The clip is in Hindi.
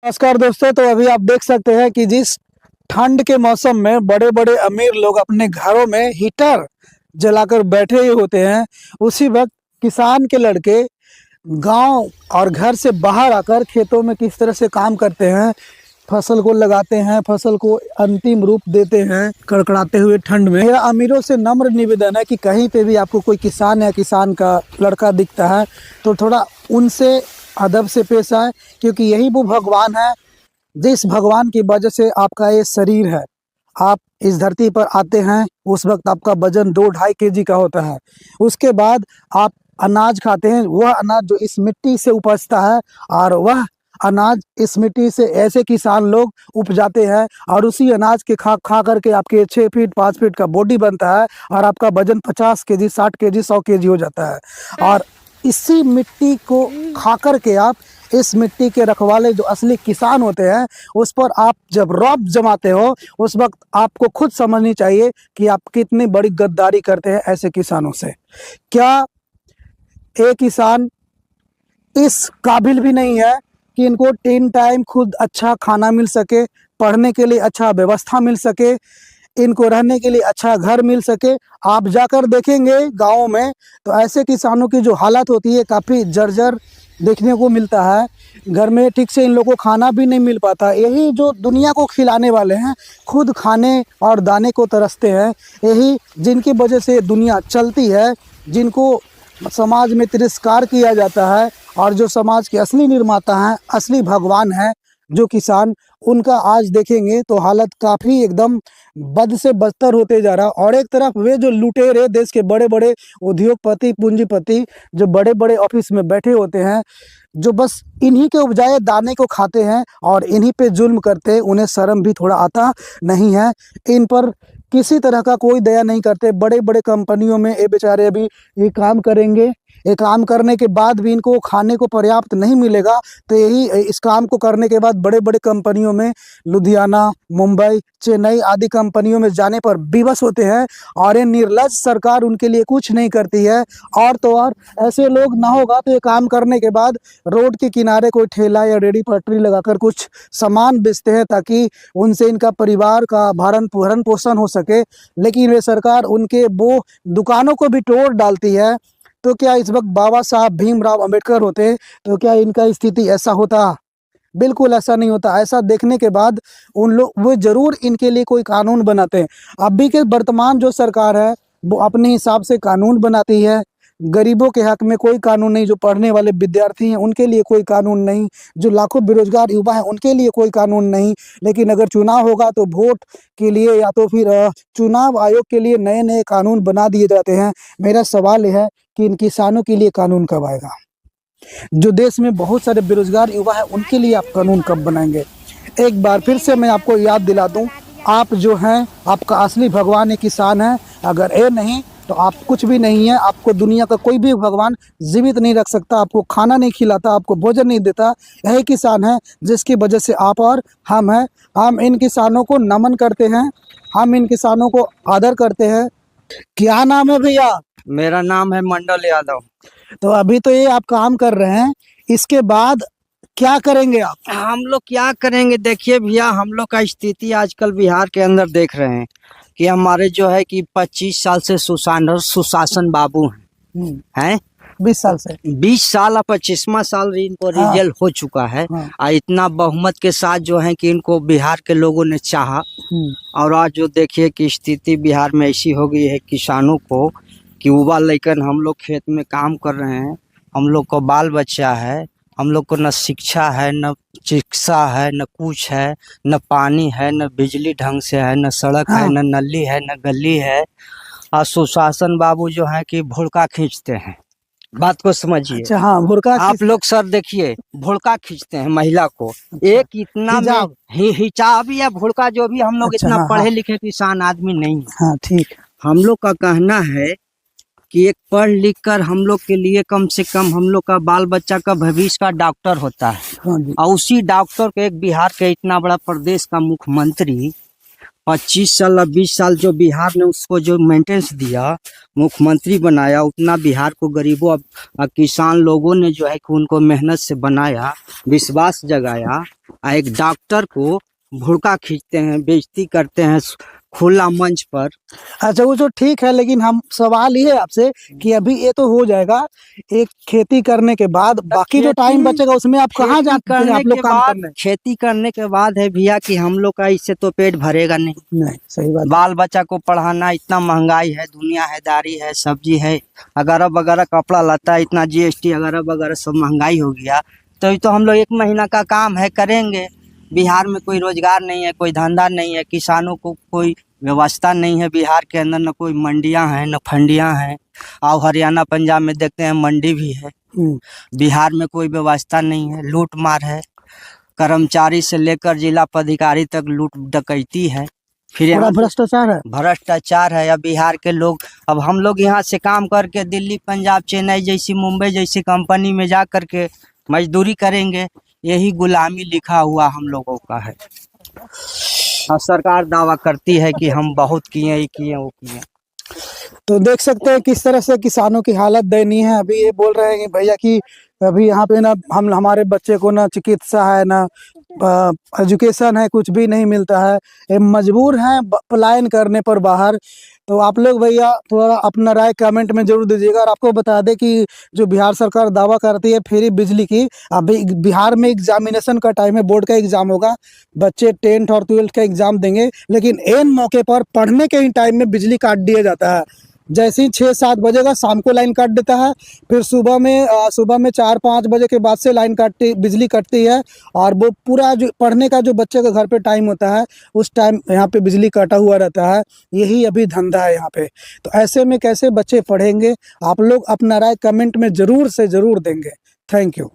नमस्कार दोस्तों। तो अभी आप देख सकते हैं कि जिस ठंड के मौसम में बड़े बड़े अमीर लोग अपने घरों में हीटर जलाकर बैठे हुए होते हैं, उसी वक्त किसान के लड़के गांव और घर से बाहर आकर खेतों में किस तरह से काम करते हैं, फसल को लगाते हैं, फसल को अंतिम रूप देते हैं कड़कड़ाते हुए ठंड में। मेरा अमीरों से नम्र निवेदन है कि कहीं पे भी आपको कोई किसान या किसान का लड़का दिखता है तो थोड़ा उनसे अदब से पेश आए, क्योंकि यही वो भगवान है जिस भगवान की वजह से आपका ये शरीर है। आप इस धरती पर आते हैं, उस वक्त आपका वजन 2-2.5 kg का होता है। उसके बाद आप अनाज खाते हैं, वह अनाज जो इस मिट्टी से उपजता है, और वह अनाज इस मिट्टी से ऐसे किसान लोग उपजाते हैं, और उसी अनाज के खा करके आपके 6 फीट 5 फीट का बॉडी बनता है, और आपका वजन 50 kg 60 kg 100 kg हो जाता है। और इसी मिट्टी को खा करके आप इस मिट्टी के रखवाले जो असली किसान होते हैं उस पर आप जब रौब जमाते हो, उस वक्त आपको खुद समझनी चाहिए कि आप कितनी बड़ी गद्दारी करते हैं ऐसे किसानों से। क्या एक किसान इस काबिल भी नहीं है कि इनको 3 टाइम खुद अच्छा खाना मिल सके, पढ़ने के लिए अच्छा व्यवस्था मिल सके, इनको रहने के लिए अच्छा घर मिल सके? आप जाकर देखेंगे गाँव में तो ऐसे किसानों की जो हालत होती है काफ़ी जर्जर देखने को मिलता है। घर में ठीक से इन लोगों को खाना भी नहीं मिल पाता। यही जो दुनिया को खिलाने वाले हैं खुद खाने और दाने को तरसते हैं, यही जिनकी वजह से दुनिया चलती है, जिनको समाज में तिरस्कार किया जाता है, और जो समाज के असली निर्माता हैं, असली भगवान हैं जो किसान, उनका आज देखेंगे तो हालत काफ़ी एकदम बद से बदतर होते जा रहा। और एक तरफ वे जो लुटेरे देश के बड़े बड़े उद्योगपति पूंजीपति जो बड़े बड़े ऑफिस में बैठे होते हैं, जो बस इन्हीं के उपजाए दाने को खाते हैं और इन्हीं पे जुल्म करते हैं, उन्हें शर्म भी थोड़ा आता नहीं है। इन पर किसी तरह का कोई दया नहीं करते। बड़े बड़े कंपनियों में ये बेचारे अभी ये काम करेंगे, ये काम करने के बाद भी इनको खाने को पर्याप्त नहीं मिलेगा, तो यही इस काम को करने के बाद बड़े बड़े कंपनियों में लुधियाना, मुंबई, चेन्नई आदि कंपनियों में जाने पर विवश होते हैं, और ये निर्लज सरकार उनके लिए कुछ नहीं करती है। और तो और ऐसे लोग ना होगा तो ये काम करने के बाद रोड के किनारे कोई ठेला या रेडी पटरी लगाकर कुछ सामान बेचते हैं ताकि उनसे इनका परिवार का भरण पोषण हो सके। लेकिन वे सरकार उनके वो दुकानों को भी तोड़ डालती है। तो क्या इस वक्त बाबा साहब भीमराव अंबेडकर होते तो क्या इनका स्थिति ऐसा होता? बिल्कुल ऐसा नहीं होता। ऐसा देखने के बाद उन लोग वो जरूर इनके लिए कोई कानून बनाते हैं। अभी के वर्तमान जो सरकार है वो अपने हिसाब से कानून बनाती है। गरीबों के हक में कोई कानून नहीं, जो पढ़ने वाले विद्यार्थी हैं उनके लिए कोई कानून नहीं, जो लाखों बेरोजगार युवा हैं उनके लिए कोई कानून नहीं। लेकिन अगर चुनाव होगा तो वोट के लिए या तो फिर चुनाव आयोग के लिए नए नए कानून बना दिए जाते हैं। मेरा सवाल यह है कि इन किसानों के लिए कानून कब आएगा? जो देश में बहुत सारे बेरोजगार युवा हैं उनके लिए आप कानून कब बनाएंगे? एक बार फिर से मैं आपको याद दिला दूं, आप जो हैं आपका असली भगवान एक किसान है। अगर ये नहीं तो आप कुछ भी नहीं है। आपको दुनिया का कोई भी भगवान जीवित नहीं रख सकता, आपको खाना नहीं खिलाता, आपको भोजन नहीं देता। यही किसान है जिसकी वजह से आप और हम हैं। हम इन किसानों को नमन करते हैं, हम इन किसानों को आदर करते हैं। क्या नाम है भैया? मेरा नाम है मंडल यादव। तो अभी तो ये आप काम कर रहे हैं, इसके बाद क्या करेंगे आप? हम लोग क्या करेंगे? देखिए भैया, हम लोग का स्थिति आजकल बिहार के अंदर देख रहे हैं कि हमारे जो है कि 25 साल से सुशासन बाबू हैं 20 साल से 20 साल 25वां साल इनको रिजल्ट हो चुका है। और इतना बहुमत के साथ जो है कि इनको बिहार के लोगों ने चाहा। और आज जो देखिए कि स्थिति बिहार में ऐसी हो गई है किसानों को कि युवा लेकर हम लोग खेत में काम कर रहे हैं, हम लोग को बाल बच्चा है, हम लोग को न शिक्षा है, न चिकित्सा है, न कुछ है, न पानी है, न बिजली ढंग से है, न सड़क है, न नली है, न गली है। और सुशासन बाबू जो है कि भुड़का खींचते हैं। बात को समझिए। अच्छा, हाँ, भुड़का आप लोग सर देखिए, भुड़का खींचते हैं महिला को। एक इतना हिजाब या भुड़का, जो भी हम लोग इतना पढ़े लिखे किसान आदमी नहीं। हाँ, ठीक। हम लोग का कहना है कि एक पढ़ लिख कर हम लोग के लिए कम से कम हम लोग का बाल बच्चा का भविष्य का डॉक्टर होता है। और उसी डॉक्टर को एक बिहार के इतना बड़ा प्रदेश का मुख्यमंत्री 25 साल या 20 साल जो बिहार ने उसको जो मेंटेनेंस दिया, मुख्यमंत्री बनाया, उतना बिहार को गरीबों किसान लोगों ने जो है कि उनको मेहनत से बनाया, विश्वास जगाया। एक डॉक्टर को भुड़का खींचते हैं, बेइज्जती करते हैं खुला मंच पर। अच्छा वो जो ठीक है, लेकिन हम सवाल ये है आपसे कि अभी ये तो हो जाएगा, एक खेती करने के बाद बाकी जो टाइम बचेगा उसमें आप कहाँ जाते हैं आप लोग काम करने? खेती करने के बाद है भैया कि हम लोग का इससे तो पेट भरेगा नहीं। सही बात। बाल बच्चा को पढ़ाना, इतना महंगाई है, दुनिया हैदारी है, सब्जी है, अगैरह वगैरह, कपड़ा लता, इतना GST अगैरह वगैरह सब महंगाई हो गया। तो हम लोग 1 महीना का काम है करेंगे। बिहार में कोई रोजगार नहीं है, कोई धंधा नहीं है, किसानों को कोई व्यवस्था नहीं है बिहार के अंदर, न कोई मंडियां हैं न फंडियां हैं। और हरियाणा पंजाब में देखते हैं मंडी भी है। बिहार में कोई व्यवस्था नहीं है, लूट मार है, कर्मचारी से लेकर जिला पदाधिकारी तक लूट डकैती है, फिर यहाँ भ्रष्टाचार है। अब बिहार के लोग, अब हम लोग यहाँ से काम करके दिल्ली, पंजाब, चेन्नई जैसी, मुंबई जैसी कंपनी में जा करके मजदूरी करेंगे। यही गुलामी लिखा हुआ हम लोगों का है। और सरकार दावा करती है कि हम बहुत किए, ये किए, वो किए। तो देख सकते हैं किस तरह से किसानों की हालत दयनीय है। अभी ये बोल रहे हैं कि भैया कि अभी यहाँ पे ना हमारे बच्चे को ना चिकित्सा है, ना एजुकेशन है, कुछ भी नहीं मिलता है, ये मजबूर हैं पलायन करने पर बाहर। तो आप लोग भैया थोड़ा अपना राय कमेंट में जरूर दीजिएगा। और आपको बता दें कि जो बिहार सरकार दावा करती है फ्री बिजली की, अभी बिहार में एग्जामिनेशन का टाइम है, बोर्ड का एग्जाम होगा, बच्चे 10th और 12th का एग्जाम देंगे, लेकिन एन मौके पर पढ़ने के ही टाइम में बिजली काट दिया जाता है। जैसे ही 6-7 बजेगा शाम को लाइन काट देता है, फिर सुबह में 4-5 बजे के बाद से बिजली कटती है। और वो पूरा जो पढ़ने का जो बच्चे के घर पे टाइम होता है, उस टाइम यहाँ पे बिजली कटा हुआ रहता है। यही अभी धंधा है यहाँ पे। तो ऐसे में कैसे बच्चे पढ़ेंगे? आप लोग अपना राय कमेंट में ज़रूर से ज़रूर देंगे। Thank you.